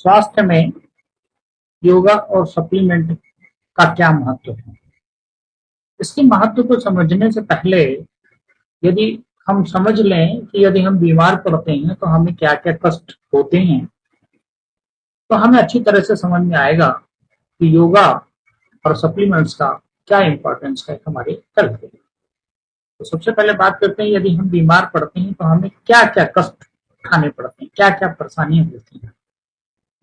स्वास्थ्य में योगा और सप्लीमेंट का क्या महत्व है। इसके महत्व को समझने से पहले यदि हम समझ लें कि यदि हम बीमार पड़ते हैं तो हमें क्या क्या कष्ट होते हैं, तो हमें अच्छी तरह से समझ में आएगा कि योगा और सप्लीमेंट्स का क्या इंपॉर्टेंस है हमारे हेल्थ के लिए। तो सबसे पहले बात करते हैं, यदि हम बीमार पड़ते हैं तो हमें क्या क्या कष्ट उठाने पड़ते हैं, क्या क्या परेशानियां होती हैं।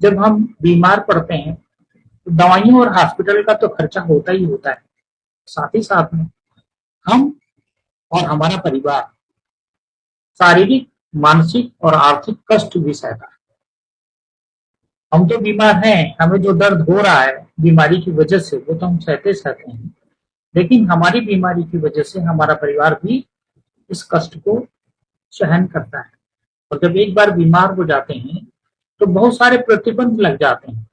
जब हम बीमार पड़ते हैं तो दवाइयों और हॉस्पिटल का तो खर्चा होता ही होता है, साथ ही साथ में हम और हमारा परिवार शारीरिक, मानसिक और आर्थिक कष्ट भी सहता है। हम तो बीमार हैं, हमें जो दर्द हो रहा है बीमारी की वजह से वो तो हम सहते हैं, लेकिन हमारी बीमारी की वजह से हमारा परिवार भी इस कष्ट को सहन करता है। और जब एक बार बीमार हो जाते हैं तो बहुत सारे प्रतिबंध लग जाते हैं,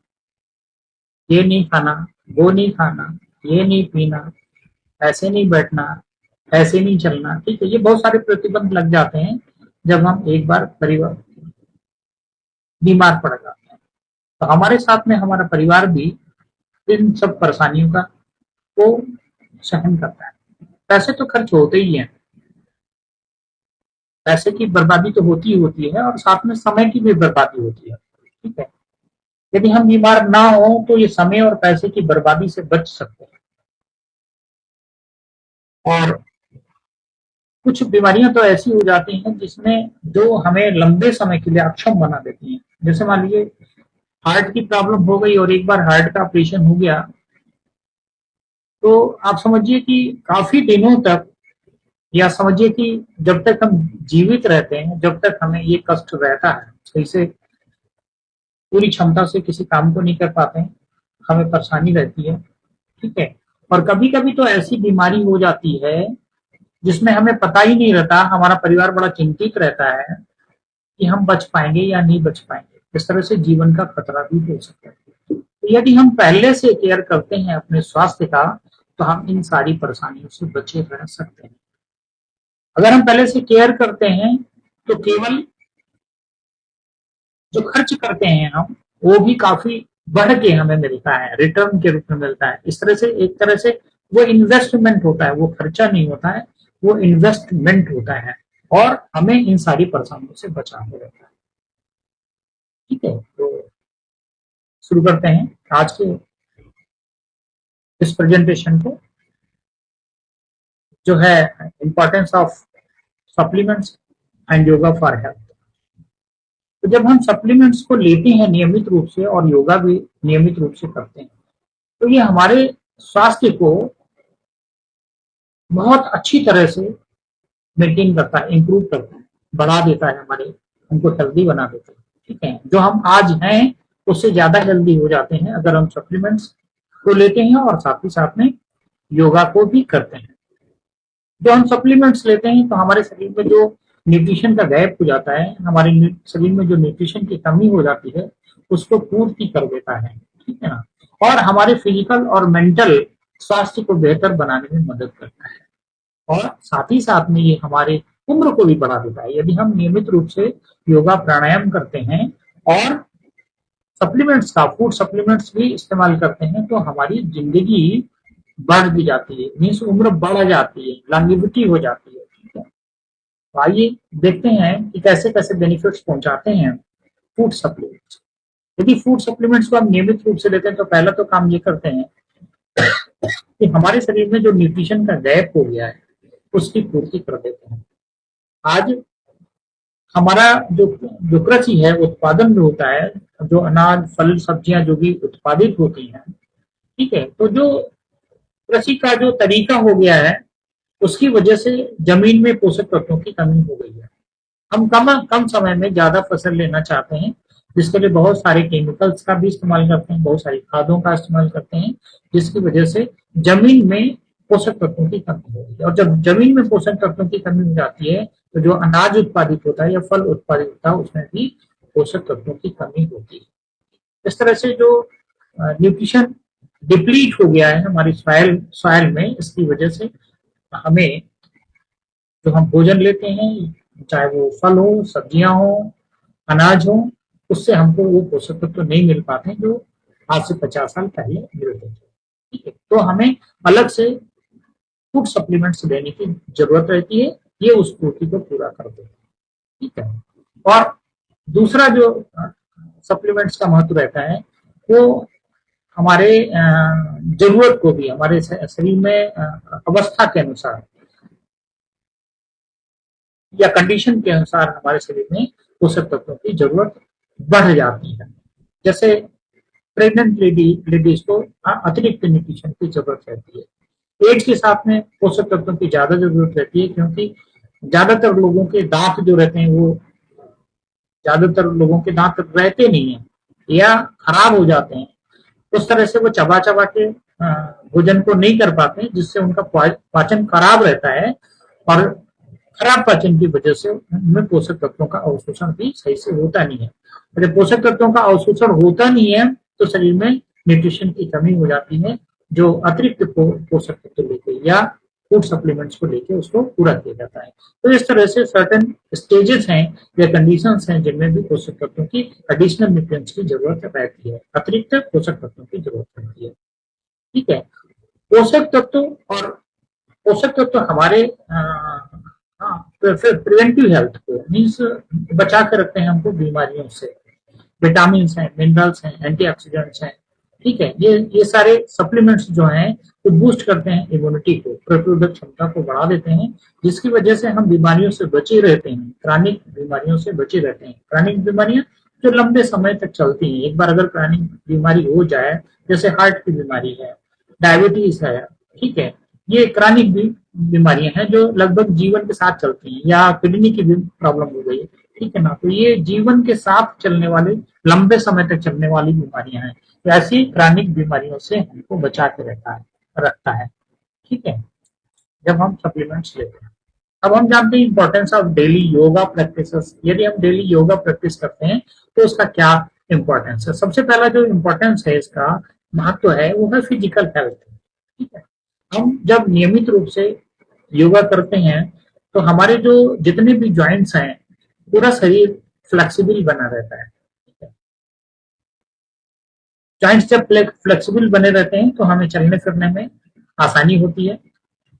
ये नहीं खाना, वो नहीं खाना, ये नहीं पीना, ऐसे नहीं बैठना, ऐसे नहीं चलना। ठीक है, ये बहुत सारे प्रतिबंध लग जाते हैं जब हम एक बार परिवार बीमार पड़ जाते हैं। तो हमारे साथ में हमारा परिवार भी इन सब परेशानियों का को सहन करता है। पैसे तो खर्च होते ही हैं, पैसे की बर्बादी तो होती ही होती है और साथ में समय की भी बर्बादी होती है। ठीक है, यदि हम बीमार ना हो तो ये समय और पैसे की बर्बादी से बच सकते हैं। और कुछ बीमारियां तो ऐसी हो जाती हैं जिसमें जो हमें लंबे समय के लिए अक्षम बना देती हैं। जैसे मान लीजिए हार्ट की प्रॉब्लम हो गई और एक बार हार्ट का ऑपरेशन हो गया तो आप समझिए कि काफी दिनों तक, या समझिए कि जब तक हम जीवित रहते हैं, जब तक हमें ये कष्ट रहता है, सही से पूरी क्षमता से किसी काम को नहीं कर पाते हैं, हमें परेशानी रहती है। ठीक है, और कभी कभी तो ऐसी बीमारी हो जाती है जिसमें हमें पता ही नहीं रहता, हमारा परिवार बड़ा चिंतित रहता है कि हम बच पाएंगे या नहीं बच पाएंगे। इस तरह से जीवन का खतरा भी हो सकता है। तो यदि हम पहले से केयर करते हैं अपने स्वास्थ्य का तो हम इन सारी परेशानियों से बचे रह सकते हैं। अगर हम पहले से केयर करते हैं तो केवल जो खर्च करते हैं हम वो भी काफी बढ़ के हमें मिलता है, रिटर्न के रूप में मिलता है। इस तरह से एक तरह से वो इन्वेस्टमेंट होता है, वो खर्चा नहीं होता है, वो इन्वेस्टमेंट होता है और हमें इन सारी परेशानियों से बचाने रहता है। ठीक है, तो शुरू करते हैं आज के इस प्रेजेंटेशन को, जो है importance of supplements and yoga for health. तो जब हम सप्लीमेंट्स को लेते हैं नियमित रूप से और योगा भी नियमित रूप से करते हैं तो ये हमारे स्वास्थ्य को बहुत अच्छी तरह से मेंटेन करता है, इंप्रूव करता है, बढ़ा देता है, हमारे हमको हेल्दी बना देता है। ठीक है, जो हम आज हैं उससे ज्यादा हेल्दी हो जाते हैं अगर हम सप्लीमेंट्स को लेते हैं और साथ ही साथ में योगा को भी करते हैं। जो हम सप्लीमेंट्स लेते हैं तो हमारे शरीर में जो न्यूट्रिशन का गैप हो जाता है, हमारे शरीर में जो न्यूट्रिशन की कमी हो जाती है उसको पूर्ति कर देता है। ठीक है ना, और हमारे फिजिकल और मेंटल स्वास्थ्य को बेहतर बनाने में मदद करता है और साथ ही साथ में ये हमारे उम्र को भी बढ़ा देता है। यदि हम नियमित रूप से योगा प्राणायाम करते हैं और सप्लीमेंट्स का फूड सप्लीमेंट्स भी इस्तेमाल करते हैं तो हमारी जिंदगी बढ़ भी जाती है, मीन्स उम्र बढ़ जाती है, लॉन्गेविटी हो जाती है। ठीक है, तो आइए देखते हैं कि कैसे कैसे बेनिफिट्स पहुंचाते हैं फूड सप्लीमेंट्स। यदि फूड सप्लीमेंट्स को हम नियमित रूप से लेते हैं तो पहला तो काम ये करते हैं कि हमारे शरीर में जो न्यूट्रिशन का गैप हो गया है उसकी पूर्ति कर देते हैं। आज हमारा जो जो कृषि है, उत्पादन जो होता है, जो अनाज फल सब्जियां जो भी उत्पादित होती हैं, ठीक है, तो जो कृषि का जो तरीका हो गया है उसकी वजह से जमीन में पोषक तत्वों की कमी हो गई है। हम कम कम समय में ज्यादा फसल लेना चाहते हैं, जिसके लिए बहुत सारे केमिकल्स का भी इस्तेमाल करते हैं, बहुत सारी खादों का इस्तेमाल करते हैं, जिसकी वजह से जमीन में पोषक तत्वों की कमी हो रही है। और जब जमीन में पोषक तत्वों की कमी हो जाती है तो जो अनाज उत्पादित होता है या फल उत्पादित होता है उसमें भी पोषक तत्वों की कमी होती है। इस तरह से जो न्यूट्रिशन डिप्लीट हो गया है हमारी सॉइल में, इसकी वजह से हमें जो हम भोजन लेते हैं, चाहे वो फल हो, सब्जियां हो, अनाज हो, उससे हमको वो पोषक तत्व नहीं मिल पाते जो आज से 50 साल पहले मिलते थे। ठीक है, तो हमें अलग से फूड सप्लीमेंट्स लेने की जरूरत रहती है, ये उस पूर्ति को पूरा करते हैं। ठीक है, और दूसरा जो सप्लीमेंट्स का महत्व रहता है वो हमारे जरूरत को भी हमारे शरीर में अवस्था के अनुसार या कंडीशन के अनुसार हमारे शरीर में पोषक तत्वों की जरूरत बढ़ जाती है। जैसे प्रेग्नेंट लेडीज को अतिरिक्त न्यूट्रिशन की जरूरत रहती है। एज के साथ में पोषक तत्वों की ज्यादा जरूरत रहती है, क्योंकि ज्यादातर लोगों के दांत जो रहते हैं वो ज्यादातर लोगों के दांत रहते नहीं है या खराब हो जाते हैं। उस तरह से वो चबा चबा के भोजन को नहीं कर पाते, जिससे उनका पाचन खराब रहता है और खराब पाचन की वजह से उनमें पोषक तत्वों का अवशोषण भी सही से होता नहीं है। जब पोषक तत्वों का अवशोषण होता नहीं है तो शरीर में न्यूट्रिशन की कमी हो जाती है, जो अतिरिक्त पोषक तत्व लेके या फूड सप्लीमेंट्स को लेके उसको पूरा किया जाता है। तो इस तरह से सर्टेन स्टेजेस हैं या कंडीशंस हैं जिनमें भी पोषक तत्वों की एडिशनल न्यूट्रिएंट्स की जरूरत रहती है, अतिरिक्त पोषक तत्वों की जरूरत रहती है। ठीक है, पोषक तत्व और पोषक तत्व हमारे प्रिवेंटिव हेल्थ को मीन्स बचा के रखते हैं हमको बीमारियों से। विटामिन हैं, मिनरल्स हैं, एंटीऑक्सीडेंट्स हैं। ठीक है, ये सारे सप्लीमेंट्स जो हैं वो बूस्ट करते हैं इम्यूनिटी को, प्रतिरोधक क्षमता को बढ़ा देते हैं, जिसकी वजह से हम बीमारियों से बचे रहते हैं, क्रॉनिक बीमारियों से बचे रहते हैं। क्रॉनिक बीमारियां जो लंबे समय तक चलती हैं, एक बार अगर क्रॉनिक बीमारी हो जाए, जैसे हार्ट की बीमारी है, डायबिटीज है, ठीक है, ये क्रॉनिक बीमारियां हैं जो लगभग जीवन के साथ चलती हैं, या किडनी की भी प्रॉब्लम हो गई, ठीक है ना, तो ये जीवन के साथ चलने वाले लंबे समय तक चलने वाली बीमारियां हैं। तो ऐसी क्रॉनिक बीमारियों से हमको बचा के रखता है। ठीक है, जब हम सप्लीमेंट्स लेते हैं। अब हम जानते हैं importance of daily yoga practices. यदि हम डेली योगा प्रैक्टिस करते हैं तो उसका क्या इंपॉर्टेंस है। सबसे पहला जो इंपॉर्टेंस है, इसका महत्व है, वो है फिजिकल हेल्थ। ठीक है, हम जब नियमित रूप से योगा करते हैं तो हमारे जो जितने भी ज्वाइंट्स हैं, पूरा शरीर फ्लेक्सिबल बना रहता है। ज्वाइंट्स जब फ्लेक्सिबल बने रहते हैं तो हमें चलने फिरने में आसानी होती है,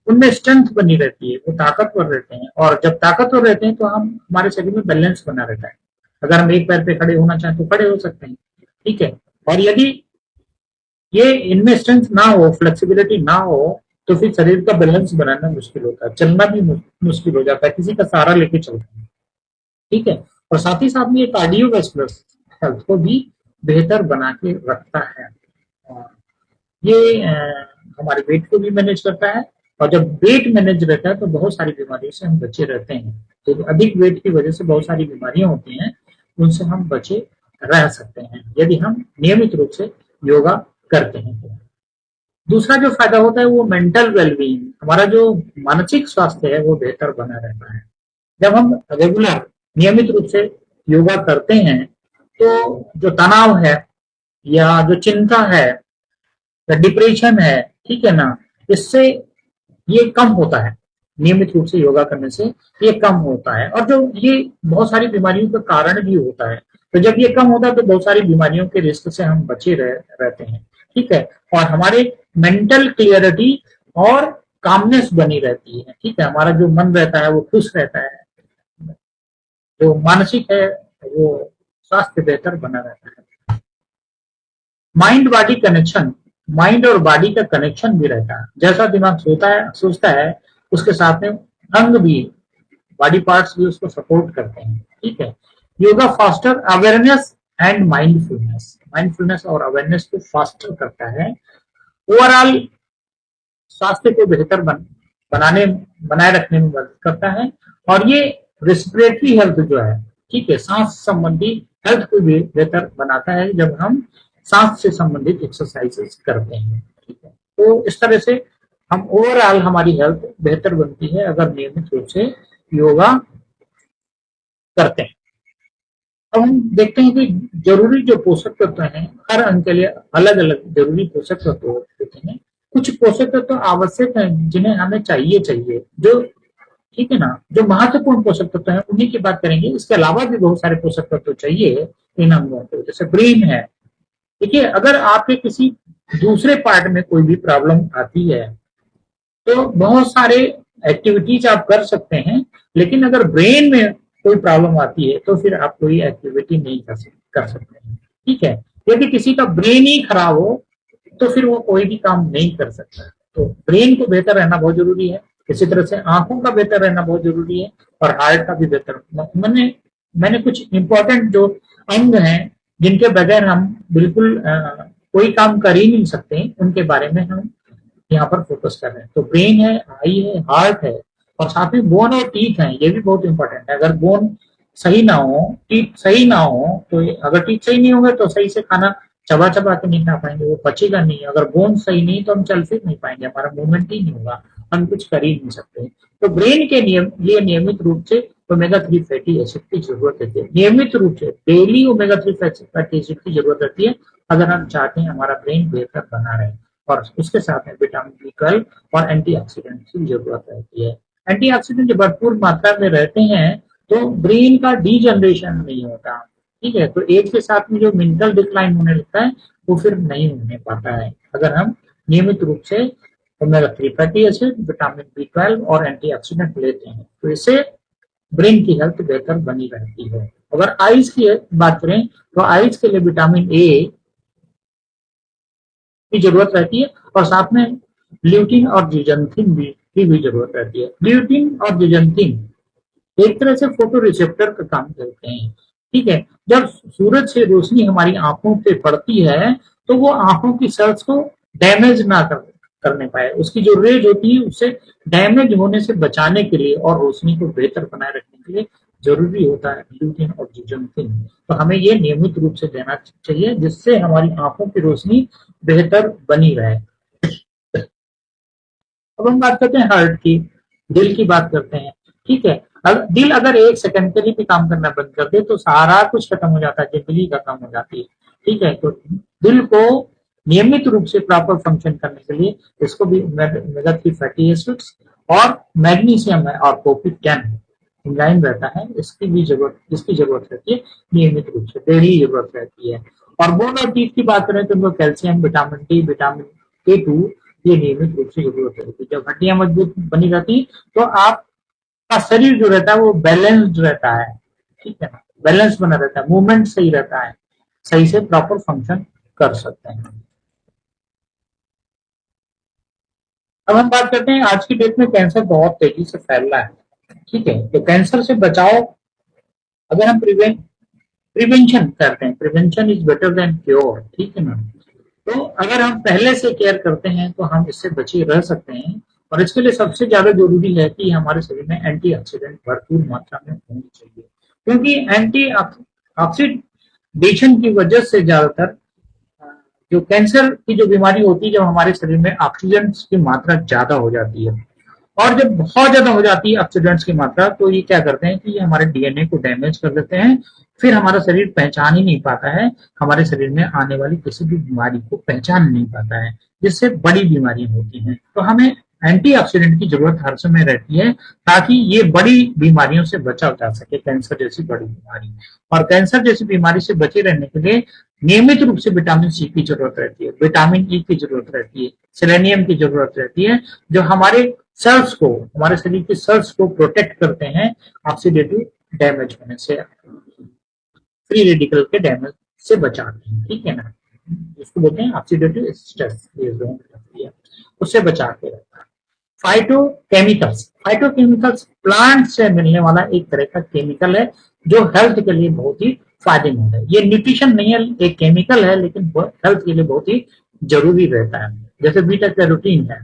उनमें स्ट्रेंथ बनी रहती है, वो ताकतवर रहते हैं, और जब ताकतवर रहते हैं तो हम हमारे शरीर में बैलेंस बना रहता है। अगर हम एक पैर पे खड़े होना चाहें तो खड़े हो सकते हैं। ठीक है, और यदि ये इनमें स्ट्रेंथ ना हो, फ्लेक्सिबिलिटी ना हो, तो फिर शरीर का बैलेंस बनाना मुश्किल होता है, चलना भी मुश्किल हो जाता है, किसी का सहारा लेके चलते हैं। ठीक है, और साथ ही साथ में ये कार्डियोवैस्कुलर हेल्थ को भी बेहतर बना के रखता है। ये हमारे वेट को भी मैनेज करता है, और जब वेट मैनेज रहता है तो बहुत सारी बीमारियों से हम बचे रहते हैं। तो अधिक वेट की वजह से बहुत सारी बीमारियां होती हैं, उनसे हम बचे रह सकते हैं यदि हम नियमित रूप से योगा करते हैं तो। दूसरा जो फायदा होता है वो मेंटल वेलबींग, हमारा जो मानसिक स्वास्थ्य है वो बेहतर बना रहता है। जब हम रेगुलर नियमित रूप से योगा करते हैं तो जो तनाव है या जो चिंता है या डिप्रेशन है, ठीक है ना, इससे ये कम होता है। नियमित रूप से योगा करने से ये कम होता है, और जो ये बहुत सारी बीमारियों का कारण भी होता है। तो जब ये कम होता है तो बहुत सारी बीमारियों के रिस्क से हम बचे रहते हैं। ठीक है, और हमारे मेंटल क्लियरिटी और कामनेस बनी रहती है। ठीक है, हमारा जो मन रहता है वो खुश रहता है, जो मानसिक है वो स्वास्थ्य बेहतर बना रहता है। माइंड बॉडी कनेक्शन, माइंड और बॉडी का कनेक्शन भी रहता है। जैसा दिमाग सोचता है उसके साथ में अंग भी, बॉडी पार्ट्स भी उसको सपोर्ट करते हैं। ठीक है, yoga faster awareness and mindfulness, mindfulness और अवेयरनेस को फास्टर करता है। ओवरऑल स्वास्थ्य को बेहतर बनाए रखने में मदद करता है, और ये रेस्पिरेटरी हेल्थ जो है, ठीक है, सांस संबंधी हेल्थ को भी बेहतर बनाता है जब हम सांस से संबंधित एक्सरसाइजेस करते हैं। ठीक है, तो इस तरह से हम ओवरऑल हमारी हेल्थ बेहतर बनती है अगर नियमित रूप से योगा करते हैं। अब हम देखते हैं कि जरूरी जो पोषक तत्व हैं, हर अंग के लिए अलग अलग जरूरी पोषक तत्व होते हैं। कुछ पोषक तत्व आवश्यक हैं जिन्हें हमें चाहिए, जो ठीक है ना। जो महत्वपूर्ण पोषक तत्व हैं उन्हीं की बात करेंगे, इसके अलावा भी बहुत सारे पोषक तत्व चाहिए इन अंगों को, जैसे ब्रेन है। देखिए, अगर आपके किसी दूसरे पार्ट में कोई भी प्रॉब्लम आती है तो बहुत सारे एक्टिविटीज आप कर सकते हैं, लेकिन अगर ब्रेन में कोई प्रॉब्लम आती है तो फिर आप कोई एक्टिविटी नहीं कर सकते हैं। ठीक है, यदि किसी का ब्रेन ही खराब हो तो फिर वो कोई भी काम नहीं कर सकता। तो ब्रेन को बेहतर रहना बहुत जरूरी है। इसी तरह से आंखों का बेहतर रहना बहुत जरूरी है, और हार्ट का भी बेहतर। मैंने मैंने कुछ इंपॉर्टेंट जो अंग हैं जिनके बगैर हम बिल्कुल कोई काम कर ही नहीं सकते, उनके बारे में हम यहाँ पर फोकस कर रहे हैं। तो ब्रेन है, आई है, हार्ट है, और साथ में बोन और टीथ है, ये भी बहुत इंपॉर्टेंट है। अगर बोन सही ना हो, टीथ सही ना हो, तो अगर टीथ सही नहीं होंगे तो सही से खाना चबा चबा के नहीं खा पाएंगे, वो पचेगा नहीं। अगर बोन सही नहीं तो हम चल फिर नहीं पाएंगे, हमारा मूवमेंट ही नहीं होगा, हम कुछ कर ही नहीं सकते। तो ब्रेन के लिए नियमित रूप से ओमेगा 3 फैटी एसिड की जरूरत रहती है। नियमित रूप से डेली ओमेगा 3 फैटी एसिड की जरूरत रहती है अगर हम चाहते हैं हमारा ब्रेन बेहतर बना रहे। और उसके साथ में विटामिन B12 और एंटीऑक्सीडेंट की जरूरत रहती है। एंटीऑक्सीडेंट जब भरपूर मात्रा में रहते हैं तो ब्रेन का डीजनरेशन नहीं होता। ठीक है, तो एज के साथ में जो मेंटल डिक्लाइन होने लगता है वो फिर नहीं होने पाता है अगर हम नियमित रूप से omega 3 fatty acid, vitamin B12 और एंटीऑक्सीडेंट लेते हैं। तो इससे ब्रेन की हेल्थ बेहतर बनी रहती है। अगर आइज की बात करें तो आइज के लिए विटामिन ए की जरूरत रहती है, और साथ में ल्यूटिन और जिजंथिन की भी जरूरत रहती है। ल्यूटिन और जिजंथिन एक तरह से फोटो रिसेप्टर का काम करते हैं। ठीक है, जब सूरज से रोशनी हमारी आंखों पे पड़ती है तो वो आंखों की सेल्स को डैमेज ना करने पाए, उसकी जो रेज होती है उससे डैमेज होने से बचाने के लिए और रोशनी को बेहतर बनाए रखने के लिए जरूरी होता है ल्यूटिन और जिजंथिन। तो हमें ये नियमित रूप से देना चाहिए जिससे हमारी आंखों की रोशनी बेहतर बनी रहे। अब हम बात करते हैं हार्ट की, दिल की बात करते हैं। ठीक है, दिल अगर एक सेकंड के लिए भी काम करना बंद कर दे तो सारा कुछ खत्म हो जाता है, जिंदगी खत्म हो जाती है। ठीक है, तो दिल को नियमित रूप से प्रॉपर फंक्शन करने के लिए इसको भी ओमेगा 3 फैटी एसिड्स और मैग्नीशियम है और कॉपर एंजाइम रहता है, इसकी जरूरत रहती है नियमित रूप से, डेली जरूरत रहती है। और बोन और टीथ की बात करें तो उनको calcium, vitamin D, vitamin K2 ये नियमित रूप से जरूरत रहती है। जब हड्डियां मजबूत बनी रहती तो आपका शरीर जो रहता है वो बैलेंस्ड रहता है। ठीक है ना, बैलेंस बना रहता है, मूवमेंट सही रहता है, सही से प्रॉपर फंक्शन कर सकते हैं। अब हम बात करते हैं, आज की डेट में कैंसर बहुत तेजी से फैल रहा है। ठीक है, तो कैंसर से बचाव अगर हम प्रिवेंशन करते हैं, prevention is better than cure. ठीक है ना, तो अगर हम पहले से केयर करते हैं तो हम इससे बचे रह सकते हैं। और इसके लिए सबसे ज्यादा जरूरी है कि हमारे शरीर में एंटीऑक्सीडेंट भरपूर मात्रा में होनी चाहिए, क्योंकि एंटी ऑक्सीडेशन की वजह से ज्यादातर जो कैंसर की जो बीमारी होती है, जब हमारे शरीर में ऑक्सीजन की मात्रा ज्यादा हो जाती है, और जब बहुत ज्यादा हो जाती है ऑक्सीडेंट्स की मात्रा, तो ये क्या करते हैं कि ये हमारे डीएनए को डैमेज कर देते हैं। फिर हमारा शरीर पहचान ही नहीं पाता है, हमारे शरीर में आने वाली किसी भी बीमारी को पहचान नहीं पाता है, जिससे बड़ी बीमारियां होती हैं। तो हमें एंटीऑक्सीडेंट की जरूरत हर समय रहती है ताकि ये बड़ी बीमारियों से बचा जा सके, कैंसर जैसी बड़ी बीमारी। और कैंसर जैसी बीमारी से बचे रहने के लिए नियमित रूप से विटामिन सी की जरूरत रहती है, विटामिन ई की जरूरत रहती है, सेलेनियम की जरूरत रहती है, जो हमारे सेल्स को, हमारे शरीर के सेल्स को प्रोटेक्ट करते हैं ऑक्सीडेटिव डैमेज होने से, फ्री रेडिकल के डैमेज से बचाते हैं। ठीक है ना, जिसको बोलते हैं ऑक्सीडेटिव स्ट्रेस, उससे बचा के रहता है। फाइटोकेमिकल्स प्लांट से मिलने वाला एक तरह का केमिकल है जो हेल्थ के लिए बहुत ही फायदेमंद है। ये न्यूट्रिशन नहीं है, एक केमिकल है, लेकिन हेल्थ के लिए बहुत ही जरूरी रहता है। जैसे बीटा कैरोटीन है,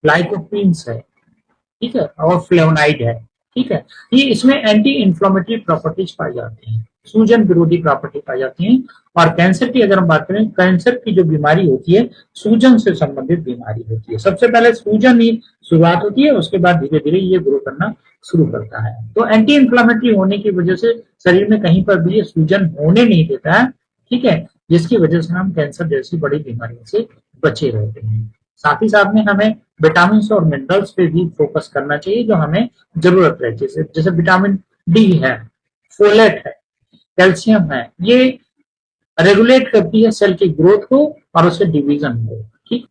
लाइकोपीन्स है, ठीक है, और फ्लेवोनाइड है। ठीक है, ये इसमें एंटी इंफ्लेमेटरी प्रॉपर्टीज पाई जाती हैं, सूजन विरोधी प्रॉपर्टी पाई जाती हैं। और कैंसर की अगर हम बात करें, कैंसर की जो बीमारी होती है सूजन से संबंधित बीमारी होती है। सबसे पहले सूजन ही शुरुआत होती है, उसके बाद धीरे धीरे ये ग्रो करना शुरू करता है। तो एंटी इंफ्लेमेटरी होने की वजह से शरीर में कहीं पर भी ये सूजन होने नहीं देता है। ठीक है, जिसकी वजह से हम कैंसर जैसी बड़ी बीमारियों से बचे रहते हैं। साथ ही साथ में हमें विटामिन और मिनरल्स पे भी फोकस करना चाहिए जो हमें जरूरत है, जैसे जैसे विटामिन डी है, फोलेट है, कैल्शियम है, ये रेगुलेट करती है सेल की ग्रोथ को और उसके डिवीजन को। ठीक,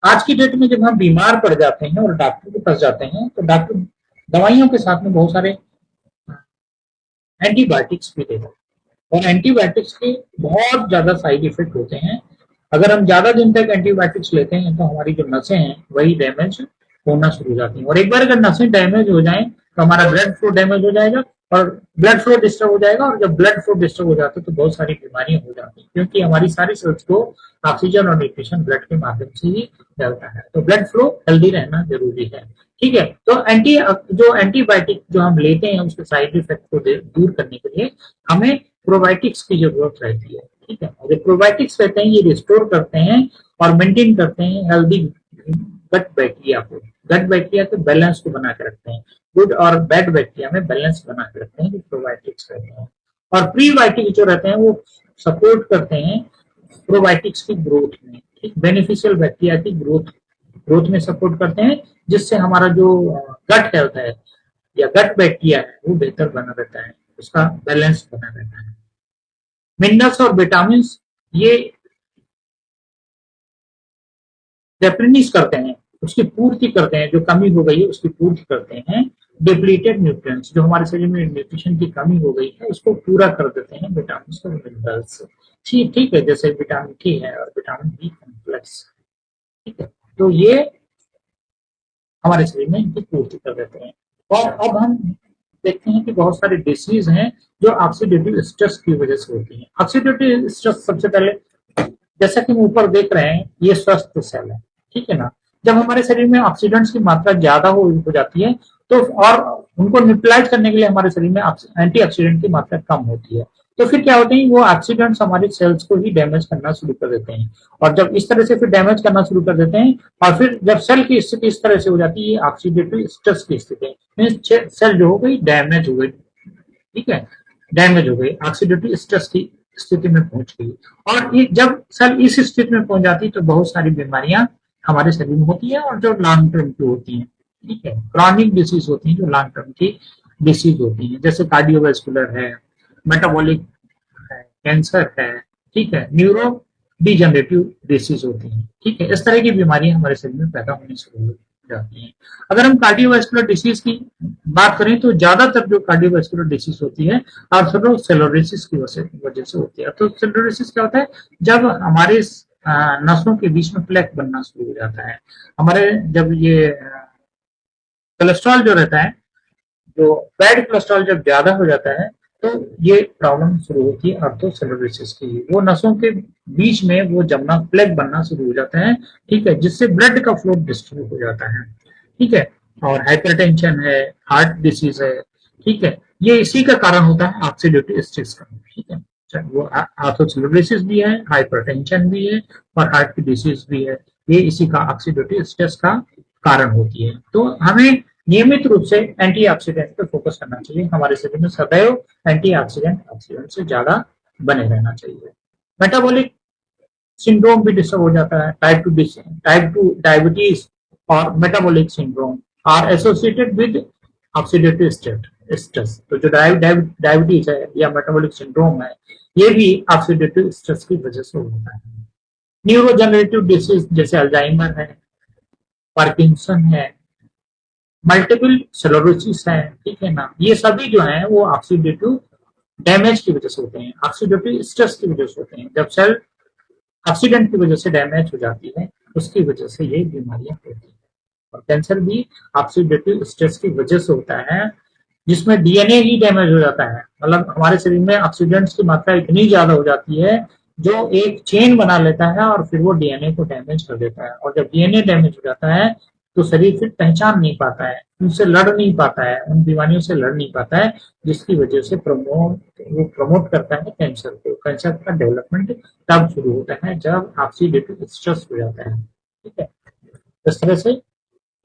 आज की डेट में जब हम बीमार पड़ जाते हैं और डॉक्टर के पास जाते हैं तो डॉक्टर दवाइयों के साथ में बहुत सारे एंटीबायोटिक्स भी देता है, और एंटीबायोटिक्स के बहुत ज्यादा साइड इफेक्ट होते हैं। अगर हम ज्यादा दिन तक एंटीबायोटिक्स लेते हैं तो हमारी जो नसें हैं वही डैमेज होना शुरू हो जाती हैं, और एक बार अगर नसें डैमेज हो जाएं तो हमारा ब्लड फ्लो डैमेज हो जाएगा, और ब्लड फ्लो डिस्टर्ब हो जाएगा, और जब ब्लड फ्लो डिस्टर्ब हो जाता है तो बहुत सारी बीमारियां हो जाती हैं, क्योंकि हमारी सारी सेल्स को ऑक्सीजन और न्यूट्रिशन ब्लड के माध्यम से ही मिलता है। तो ब्लड फ्लो हेल्दी रहना जरूरी है। ठीक है, तो जो एंटीबायोटिक जो हम लेते हैं उसके साइड इफेक्ट को दूर करने के लिए हमें प्रोबायोटिक्स की जरूरत रहती है। ठीक है, जो प्रोबायोटिक्स रहते हैं ये रिस्टोर करते हैं और मेंटेन करते हैं हेल्दी गट बैक्टीरिया को, गट बैक्टीरिया के बैलेंस को बना के रखते हैं, गुड और बैड बैक्टीरिया में बैलेंस बना के रखते हैं जो प्रोबायोटिक्स रहते हैं। और प्रीबायोटिक जो रहते हैं वो सपोर्ट करते हैं प्रोबायोटिक्स की ग्रोथ में, ठीक, बेनिफिशियल बैक्टीरिया की ग्रोथ ग्रोथ में सपोर्ट करते हैं, जिससे हमारा जो गट हेल्थ है या गट बैक्टीरिया है वो बेहतर बना रहता है, उसका बैलेंस बना रहता है। मिनरल्स और विटामिन ये रिप्लेनिश करते हैं, उसकी पूर्ति करते हैं, जो कमी हो गई है उसकी पूर्ति करते हैं। डिप्लीटेड न्यूट्रिएंट्स, जो हमारे शरीर में न्यूट्रिशन की कमी हो गई है उसको पूरा कर देते हैं विटामिन और मिनरल्स। ठीक ठीक है, जैसे विटामिन के है और विटामिन बी कॉम्प्लेक्स। ठीक है, तो ये हमारे शरीर में इनकी पूर्ति कर देते हैं। और अब हम देखते हैं कि बहुत सारे डिसीज हैं जो ऑक्सीडेटिव स्ट्रेस की वजह से होती हैं। ऑक्सीडेटिव स्ट्रेस सबसे पहले, जैसा कि हम ऊपर देख रहे हैं, ये स्वस्थ सेल है, ठीक है ना। जब हमारे शरीर में ऑक्सीडेंट्स की मात्रा ज्यादा हो जाती है तो, और उनको न्यूट्रलाइज करने के लिए हमारे शरीर में एंटीऑक्सीडेंट की मात्रा कम होती है, तो फिर क्या होते हैं, वो ऑक्सीडेंट्स हमारे सेल्स को ही डैमेज करना शुरू कर देते हैं। और जब इस तरह से फिर डैमेज करना शुरू कर देते हैं, और फिर जब सेल की स्थिति इस तरह से हो जाती है ऑक्सीडेटिव स्ट्रेस की स्थिति, सेल जो हो गई डैमेज हो गई, ठीक है, डैमेज हो गई, ऑक्सीडेटिव स्ट्रेस की स्थिति में पहुंच गई। और ये जब सेल इस स्थिति में पहुंच जाती है तो बहुत सारी बीमारियां हमारे शरीर में होती है, और जो लॉन्ग टर्म की होती हैं, ठीक है, क्रॉनिक डिसीज होती है, जो लॉन्ग टर्म की डिसीज होती है, जैसे कार्डियोवैस्कुलर है, मेटाबॉलिक है, कैंसर है, ठीक है, न्यूरो डिजनरेटिव डिसीज होती है। ठीक है, इस तरह की बीमारियां हमारे शरीर में पैदा होनी शुरू हो जाती हैं। अगर हम कार्डियोवैस्कुलर डिसीज की बात करें तो ज्यादातर जो कार्डियोवैस्कुलर डिसीज होती है आर्थरोस्क्लेरोसिस की वजह से होती है। आर्थरोस्क्लेरोसिस क्या होता है, जब हमारे नसों के बीच में प्लेक बनना शुरू हो जाता है। हमारे जब ये कोलेस्ट्रॉल जो रहता है, जो बैड कोलेस्ट्रॉल जब ज्यादा हो जाता है तो ये प्रॉब्लम शुरू होती है आर्थरोस्क्लेरोसिस की। वो नसों के बीच में वो जमना, प्लेग बनना शुरू हो जाता है, ठीक है, जिससे ब्लड का फ्लो डिस्टर्ब हो जाता है। ठीक है, और हाइपरटेंशन है, हार्ट डिसीज है, ठीक है, ये इसी का कारण होता है ऑक्सीडेटिव स्ट्रेस का। ठीक है, वो आर्थरोस्क्लेरोसिस भी है, हाइपरटेंशन भी है, और हार्ट की डिसीज भी है, ये इसी का ऑक्सीडेटिव स्ट्रेस का कारण होती है। तो हमें नियमित रूप से एंटीऑक्सीडेंट पे फोकस करना चाहिए, हमारे शरीर में सदैव एंटीऑक्सीडेंट ऑक्सीडेंट से ज्यादा बने रहना चाहिए। मेटाबॉलिक सिंड्रोम भी डिस्टर्ब हो जाता है, टाइप टू डायबिटीज और metabolic syndrome are associated with oxidative stress. तो जो डायबिटीज है या मेटाबॉलिक सिंड्रोम है, ये भी ऑक्सीडेटिव स्ट्रेस की वजह से होता है। न्यूरोजेनरेटिव डिसीज जैसे अल्जाइमर है, पार्किंसन है, मल्टीपल स्क्लेरोसिस है, ठीक है ना, ये सभी जो है वो ऑक्सीडेटिव डैमेज की वजह से होते हैं, ऑक्सीडेटिव स्ट्रेस की वजह से होते हैं। जब सेल ऑक्सीडेंट की वजह से डैमेज हो जाती है उसकी वजह से ये बीमारियां होती है। और कैंसर भी ऑक्सीडेटिव स्ट्रेस की वजह से होता है, जिसमें डीएनए ही डैमेज हो जाता है। मतलब हमारे शरीर में ऑक्सीडेंट्स की मात्रा इतनी ज्यादा हो जाती है जो एक चेन बना लेता है और फिर वो डीएनए को डैमेज कर देता है। और जब डीएनए डैमेज हो जाता है तो शरीर फिर पहचान नहीं पाता है, उनसे लड़ नहीं पाता है, उन बीमारियों से लड़ नहीं पाता है, जिसकी वजह से प्रमोट करता है कैंसर को। कैंसर का डेवलपमेंट तब शुरू होता है जब ऑक्सीडेटिव स्ट्रेस हो जाता है। ठीक है, इस तरह से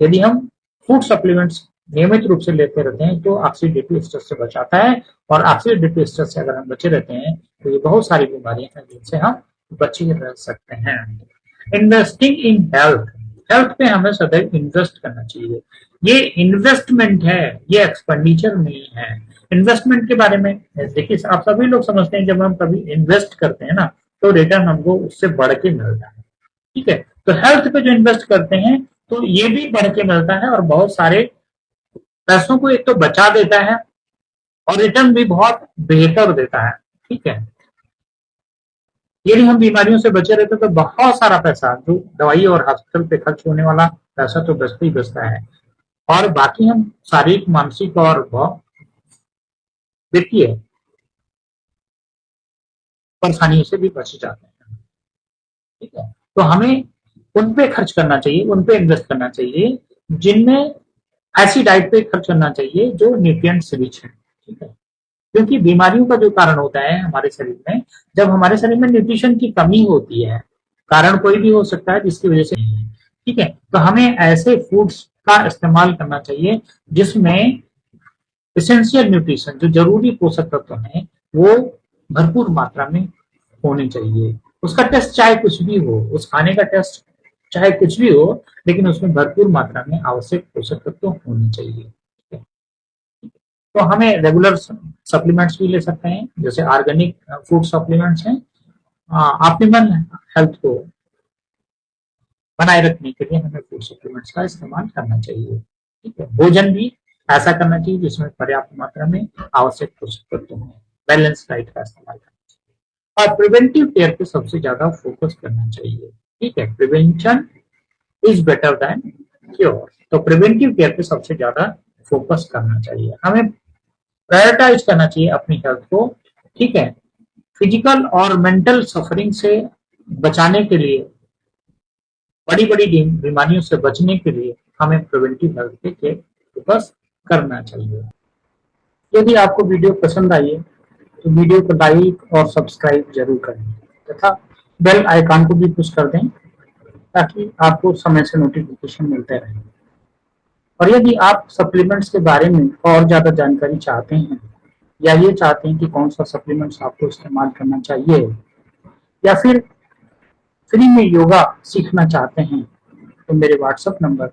यदि हम फूड सप्लीमेंट्स नियमित रूप से लेते रहते हैं तो ऑक्सीडेटिव स्ट्रेस से बचाता है, और ऑक्सीडेटिव स्ट्रेस से अगर हम बचे रहते हैं तो ये बहुत सारी बीमारियां हैं जिनसे हम बचे रह सकते हैं। इन्वेस्टिंग इन हेल्थ, हेल्थ पे हमें सदैव इन्वेस्ट करना चाहिए। ये इन्वेस्टमेंट है, ये एक्सपेंडिचर नहीं है। इन्वेस्टमेंट के बारे में देखिए, आप सभी लोग समझते हैं जब हम कभी इन्वेस्ट करते हैं ना तो रिटर्न हमको उससे बढ़ के मिलता है, ठीक है। तो हेल्थ पे जो इन्वेस्ट करते हैं तो ये भी बढ़ के मिलता है और बहुत सारे पैसों को एक तो बचा देता है और रिटर्न भी बहुत बेहतर देता है, ठीक है। यदि हम बीमारियों से बचे रहते तो बहुत सारा पैसा जो दवाई और हॉस्पिटल पे खर्च होने वाला पैसा तो बचता ही बचता है, और बाकी हम शारीरिक, मानसिक और वित्तीय परेशानियों से भी बच जाते हैं, ठीक है। तो हमें उन पे खर्च करना चाहिए, उन पे इन्वेस्ट करना चाहिए जिनमें, ऐसी डाइट पे खर्च करना चाहिए जो न्यूट्रिएंट्स रिच है, ठीक है। क्योंकि बीमारियों का जो कारण होता है हमारे शरीर में, जब हमारे शरीर में न्यूट्रिशन की कमी होती है, कारण कोई भी हो सकता है जिसकी वजह से नहीं है, ठीक है। तो हमें ऐसे फूड्स का इस्तेमाल करना चाहिए जिसमें एसेंशियल न्यूट्रिशन, जो जरूरी पोषक तत्व हैं, वो भरपूर मात्रा में होने चाहिए। उसका टेस्ट चाहे कुछ भी हो, उस खाने का टेस्ट चाहे कुछ भी हो, लेकिन उसमें भरपूर मात्रा में आवश्यक पोषक तत्व होने चाहिए। तो हमें रेगुलर सप्लीमेंट्स भी ले सकते हैं, जैसे ऑर्गेनिक फूड सप्लीमेंट्स हैं। ऑप्टिमल हेल्थ को बनाए रखने के लिए हमें फूड सप्लीमेंट्स का इस्तेमाल करना चाहिए, ठीक है। भोजन भी ऐसा करना चाहिए जिसमें पर्याप्त मात्रा में आवश्यक पोषक तत्व हों, बैलेंस डाइट का इस्तेमाल करना चाहिए, और प्रिवेंटिव केयर पे सबसे ज्यादा फोकस करना चाहिए, ठीक है। Prevention is better than cure, तो प्रिवेंटिव केयर पे सबसे ज्यादा फोकस करना चाहिए। हमें प्रायोरिटाइज करना चाहिए अपनी हेल्थ को, ठीक है। फिजिकल और मेंटल सफरिंग से बचाने के लिए, बड़ी बड़ी बीमारियों से बचने के लिए हमें प्रिवेंटिव हेल्थ पे फोकस करना चाहिए। यदि आपको वीडियो पसंद आई है तो वीडियो को लाइक और सब्सक्राइब जरूर करें तथा बेल आइकन को भी पुश कर दें ताकि आपको समय से नोटिफिकेशन मिलते रहे। और यदि आप सप्लीमेंट्स के बारे में और ज्यादा जानकारी चाहते हैं, या ये चाहते हैं कि कौन सा सप्लीमेंट्स आपको इस्तेमाल करना चाहिए, या फिर फ्री में योगा सीखना चाहते हैं, तो मेरे व्हाट्सएप नंबर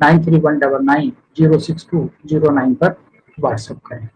9319906209 पर व्हाट्सएप करें।